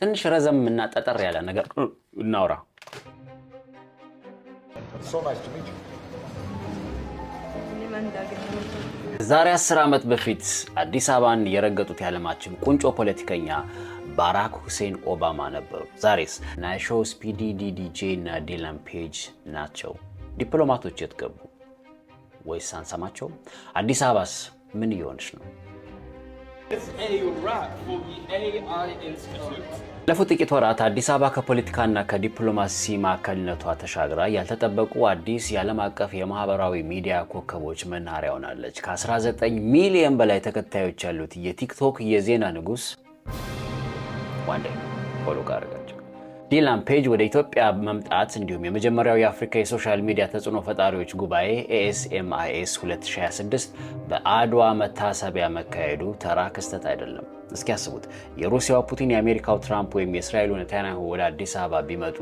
ትንሽ ረዘም እና ጠጠር ያለ ነገር እናውራ። ዛሬ 10 ዓመት በፊት አዲስ አበባን የረገጡት የዓለማችን ቁንጮ ፖለቲከኛ ባራክ ሁሴን ኦባማ ነበሩ። ዛሬስ ናይሾው ስፒዲ ዲዲጄ እና ዲላን ፔጅ ናቸው። ዲፕሎማቶች የት ገቡ? ወይስ አንሰማቸው? አዲስ አበባስ ምን እየሆነች ነው? ለፉት ጥቂት ወራት አዲስ አበባ ከፖለቲካና ከዲፕሎማሲ ማዕከልነቷ ተሻግራ ያልተጠበቁ አዲስ የዓለም አቀፍ የማህበራዊ ሚዲያ ኮከቦች መናኸሪያ ሆናለች። ከ19 ሚሊዮን በላይ ተከታዮች ያሉት የቲክቶክ የዜና ንጉስ ዋንዴ ፎሎ ካደረጋቸው ዲላን ፔጅ ወደ ኢትዮጵያ መምጣት እንዲሁም የመጀመሪያው የአፍሪካ የሶሻል ሚዲያ ተጽዕኖ ፈጣሪዎች ጉባኤ ASMIS 2026 በአድዋ መታሰቢያ መካሄዱ ተራ ክስተት አይደለም። እስኪ ያስቡት፣ የሩሲያው ፑቲን፣ የአሜሪካው ትራምፕ ወይም የእስራኤሉ ኔታንያሁ ወደ አዲስ አበባ ቢመጡ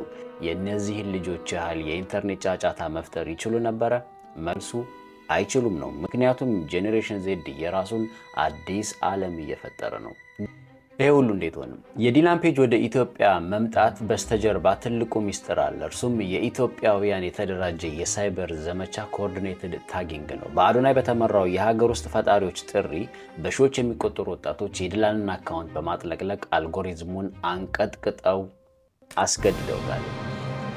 የእነዚህን ልጆች ያህል የኢንተርኔት ጫጫታ መፍጠር ይችሉ ነበረ? መልሱ አይችሉም ነው። ምክንያቱም ጄኔሬሽን ዜድ የራሱን አዲስ ዓለም እየፈጠረ ነው። ይሄ ሁሉ እንዴት ሆነ? የዲላን ፔጅ ወደ ኢትዮጵያ መምጣት በስተጀርባ ትልቁ ሚስጥር አለ። እርሱም የኢትዮጵያውያን የተደራጀ የሳይበር ዘመቻ ኮኦርዲኔትድ ታጊንግ ነው። በአዶናይ በተመራው የሀገር ውስጥ ፈጣሪዎች ጥሪ በሺዎች የሚቆጠሩ ወጣቶች የዲላንን አካውንት በማጥለቅለቅ አልጎሪዝሙን አንቀጥቅጠው አስገድደውታል።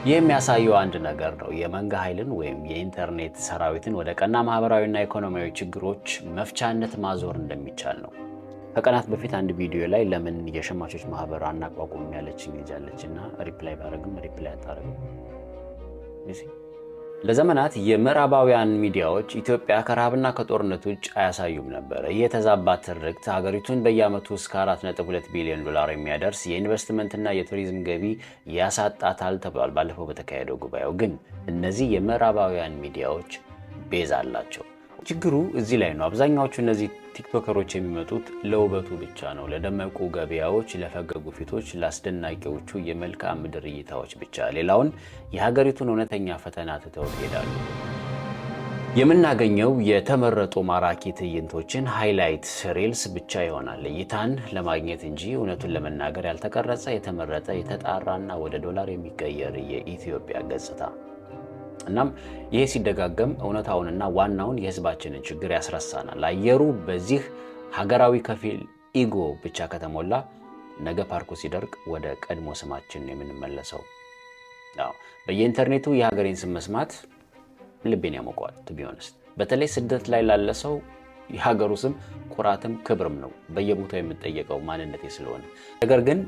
ይህ የሚያሳየው አንድ ነገር ነው። የመንጋ ኃይልን ወይም የኢንተርኔት ሰራዊትን ወደ ቀና ማህበራዊና ኢኮኖሚያዊ ችግሮች መፍቻነት ማዞር እንደሚቻል ነው። ከቀናት በፊት አንድ ቪዲዮ ላይ ለምን የሸማቾች ማህበር አናቋቁም ያለችኝ ልጅ አለችና ሪፕላይ ባረግም ሪፕላይ አታረግም። ለዘመናት የምዕራባውያን ሚዲያዎች ኢትዮጵያ ከረሃብና ከጦርነት ውጭ አያሳዩም ነበር። ይህ የተዛባ ትርክት ሀገሪቱን በየዓመቱ እስከ 4.2 ቢሊዮን ዶላር የሚያደርስ የኢንቨስትመንትና የቱሪዝም ገቢ ያሳጣታል ተብሏል። ባለፈው በተካሄደው ጉባኤው ግን እነዚህ የምዕራባውያን ሚዲያዎች ቤዝ አላቸው። ችግሩ እዚህ ላይ ነው። አብዛኛዎቹ እነዚህ ቲክቶከሮች የሚመጡት ለውበቱ ብቻ ነው። ለደመቁ ገበያዎች፣ ለፈገጉ ፊቶች፣ ለአስደናቂዎቹ የመልክዓ ምድር እይታዎች ብቻ። ሌላውን የሀገሪቱን እውነተኛ ፈተና ትተው ይሄዳሉ። የምናገኘው የተመረጡ ማራኪ ትዕይንቶችን ሃይላይት ሪልስ ብቻ ይሆናል፣ እይታን ለማግኘት እንጂ እውነቱን ለመናገር ያልተቀረጸ የተመረጠ የተጣራና ወደ ዶላር የሚቀየር የኢትዮጵያ ገጽታ። እናም ይሄ ሲደጋገም እውነታውንና ዋናውን የህዝባችንን ችግር ያስረሳናል። አየሩ በዚህ ሀገራዊ ከፊል ኢጎ ብቻ ከተሞላ ነገ ፓርኩ ሲደርቅ ወደ ቀድሞ ስማችን ነው የምንመለሰው። በየኢንተርኔቱ የሀገሬን ስም መስማት ልቤን ያሞቀዋል። ቱ ቢ ኦነስት በተለይ ስደት ላይ ላለ ሰው የሀገሩ ስም ኩራትም ክብርም ነው። በየቦታው የምጠየቀው ማንነቴ ስለሆነ። ነገር ግን